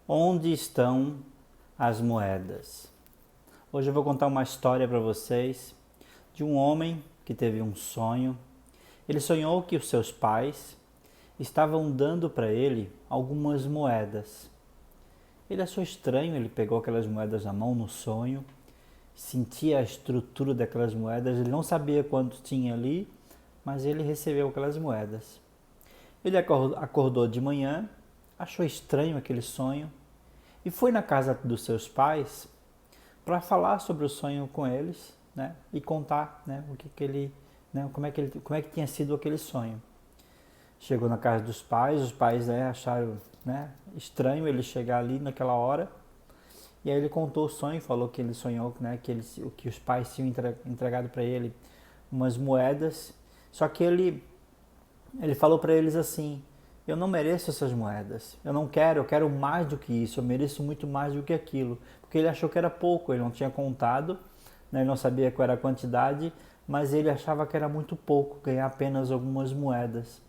Onde estão as moedas? Hoje eu vou contar uma história para vocês de um homem que teve um sonho. Ele sonhou que os seus pais estavam dando para ele algumas moedas. Ele achou estranho, ele pegou aquelas moedas na mão no sonho, sentia a estrutura daquelas moedas, ele não sabia quanto tinha ali, mas ele recebeu aquelas moedas. Ele acordou de manhã, achou estranho aquele sonho e foi na casa dos seus pais para falar sobre o sonho com eles, né? E contar, né, o que ele, né, como é que tinha sido aquele sonho. Chegou na casa dos pais, os pais, né, acharam, né, estranho ele chegar ali naquela hora. E aí ele contou o sonho, falou que ele sonhou, né, que os pais tinham entregado para ele umas moedas. Só que ele falou para eles assim: eu não mereço essas moedas, eu quero mais do que isso, eu mereço muito mais do que aquilo. Porque ele achou que era pouco, ele não tinha contado, né, ele não sabia qual era a quantidade, mas ele achava que era muito pouco, ganhar apenas algumas moedas.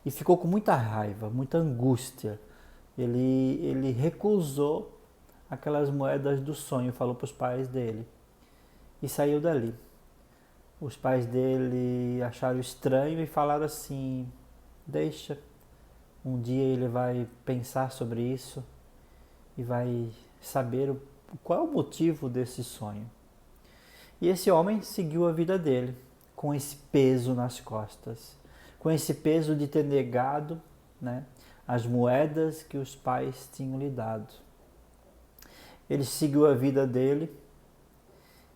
E ficou com muita raiva, muita angústia. Ele recusou aquelas moedas do sonho, falou para os pais dele e saiu dali. Os pais dele acharam estranho e falaram assim: deixa, um dia ele vai pensar sobre isso e vai saber qual é o motivo desse sonho. E esse homem seguiu a vida dele com esse peso nas costas, com esse peso de ter negado, né, as moedas que os pais tinham lhe dado. Ele seguiu a vida dele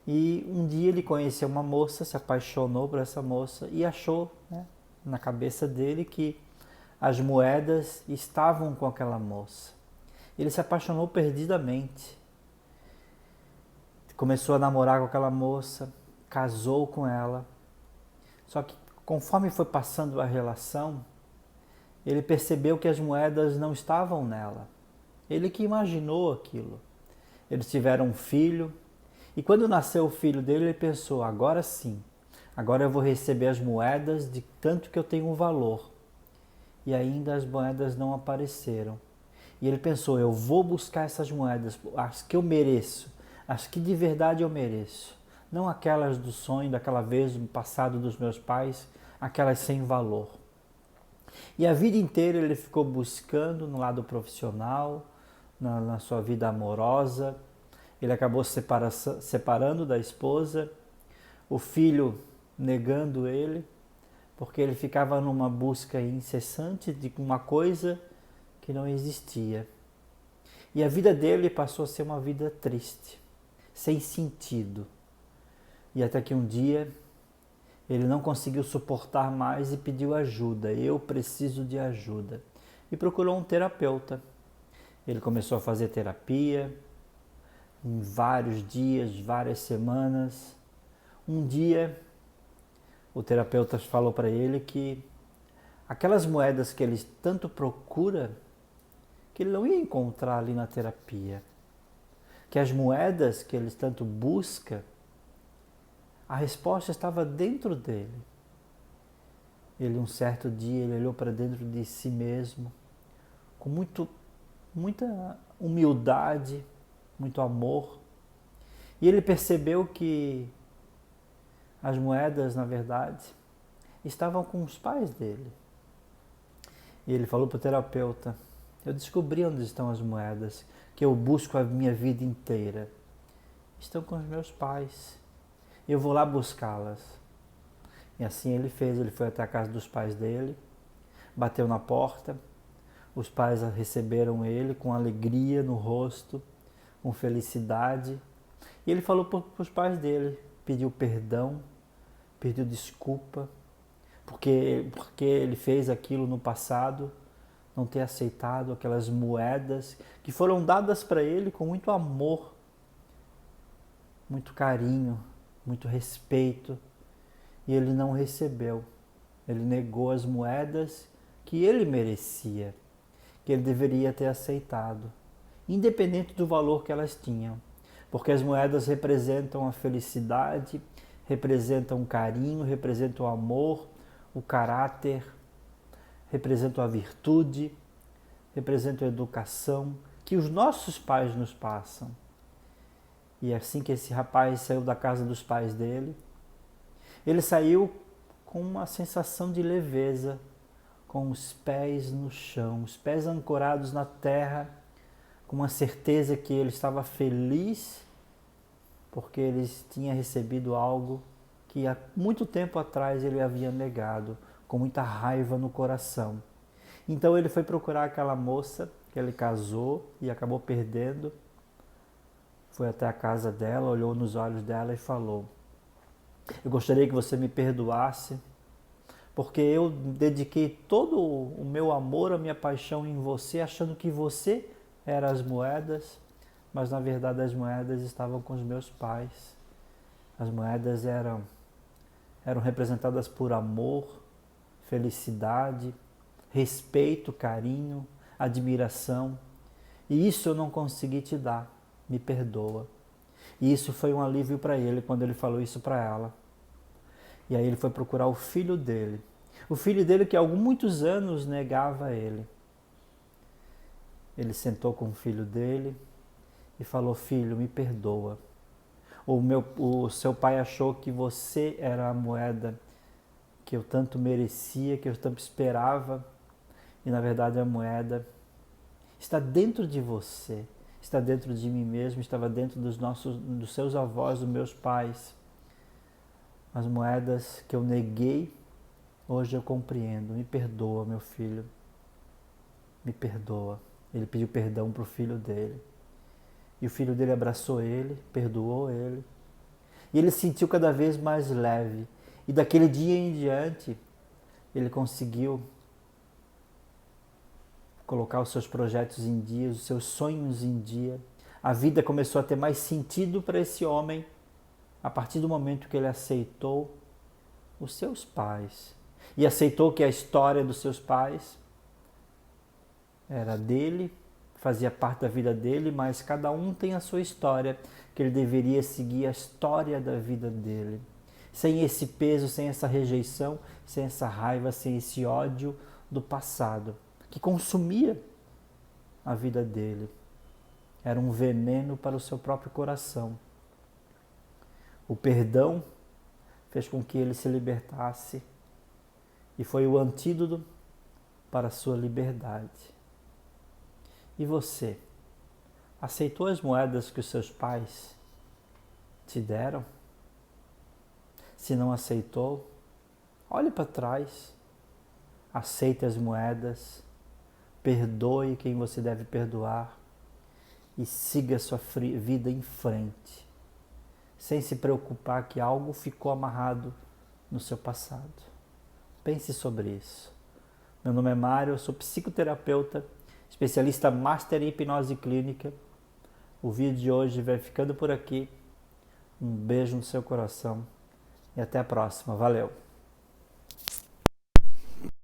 e um dia ele conheceu uma moça, se apaixonou por essa moça e achou, né, na cabeça dele que as moedas estavam com aquela moça. Ele se apaixonou perdidamente. Começou a namorar com aquela moça, casou com ela. Só que conforme foi passando a relação, ele percebeu que as moedas não estavam nela. Ele que imaginou aquilo. Eles tiveram um filho, e quando nasceu o filho dele, ele pensou: agora sim, agora eu vou receber as moedas de tanto que eu tenho um valor. E ainda as moedas não apareceram. E ele pensou: eu vou buscar essas moedas, as que eu mereço, as que de verdade eu mereço. Não aquelas do sonho, daquela vez no passado dos meus pais, aquelas sem valor. E a vida inteira ele ficou buscando no lado profissional, na sua vida amorosa. Ele acabou separando da esposa, o filho negando ele, porque ele ficava numa busca incessante de uma coisa que não existia. E a vida dele passou a ser uma vida triste, sem sentido. E até que um dia ele não conseguiu suportar mais e pediu ajuda. Eu preciso de ajuda. E procurou um terapeuta. Ele começou a fazer terapia em vários dias, várias semanas. Um dia o terapeuta falou para ele que aquelas moedas que ele tanto procura, que ele não ia encontrar ali na terapia. Que as moedas que ele tanto busca, a resposta estava dentro dele. Ele, um certo dia, ele olhou para dentro de si mesmo, com muita humildade, muito amor, e ele percebeu que as moedas, na verdade, estavam com os pais dele. E ele falou para o terapeuta: eu descobri onde estão as moedas que eu busco a minha vida inteira. Estão com os meus pais. Eu vou lá buscá-las. E assim ele fez. Ele foi até a casa dos pais dele, bateu na porta. Os pais receberam ele com alegria no rosto, com felicidade. E ele falou para os pais dele, pediu perdão, pediu desculpa, porque ele fez aquilo no passado, não ter aceitado aquelas moedas que foram dadas para ele com muito amor, muito carinho, muito respeito, e ele não recebeu. Ele negou as moedas que ele merecia, que ele deveria ter aceitado, independente do valor que elas tinham, porque as moedas representam a felicidade, representam o carinho, representam o amor, o caráter, representam a virtude, representam a educação que os nossos pais nos passam. E assim que esse rapaz saiu da casa dos pais dele, ele saiu com uma sensação de leveza, com os pés no chão, os pés ancorados na terra, com uma certeza que ele estava feliz porque ele tinha recebido algo que há muito tempo atrás ele havia negado, com muita raiva no coração. Então ele foi procurar aquela moça que ele casou e acabou perdendo. Foi até a casa dela, olhou nos olhos dela e falou: eu gostaria que você me perdoasse, porque eu dediquei todo o meu amor, a minha paixão em você, achando que você era as moedas, mas na verdade as moedas estavam com os meus pais. As moedas eram representadas por amor, felicidade, respeito, carinho, admiração. E isso eu não consegui te dar, me perdoa. E isso foi um alívio para ele quando ele falou isso para ela. E aí ele foi procurar o filho dele. O filho dele que há muitos anos negava ele. Ele sentou com o filho dele e falou: filho, me perdoa. O seu pai achou que você era a moeda que eu tanto merecia, que eu tanto esperava. E na verdade a moeda está dentro de você, está dentro de mim mesmo, estava dentro dos seus avós, dos meus pais. As moedas que eu neguei, hoje eu compreendo. Me perdoa, meu filho. Me perdoa. Ele pediu perdão para o filho dele. E o filho dele abraçou ele, perdoou ele. E ele se sentiu cada vez mais leve. E daquele dia em diante, ele conseguiu colocar os seus projetos em dia, os seus sonhos em dia. A vida começou a ter mais sentido para esse homem a partir do momento que ele aceitou os seus pais. E aceitou que a história dos seus pais era dele, fazia parte da vida dele, mas cada um tem a sua história, que ele deveria seguir a história da vida dele. Sem esse peso, sem essa rejeição, sem essa raiva, sem esse ódio do passado, que consumia a vida dele. Era um veneno para o seu próprio coração. O perdão fez com que ele se libertasse e foi o antídoto para a sua liberdade. E você? Aceitou as moedas que os seus pais te deram? Se não aceitou, olhe para trás, aceite as moedas, perdoe quem você deve perdoar e siga a sua vida em frente, sem se preocupar que algo ficou amarrado no seu passado. Pense sobre isso. Meu nome é Mário, eu sou psicoterapeuta, especialista Master em Hipnose Clínica. O vídeo de hoje vai ficando por aqui. Um beijo no seu coração e até a próxima. Valeu!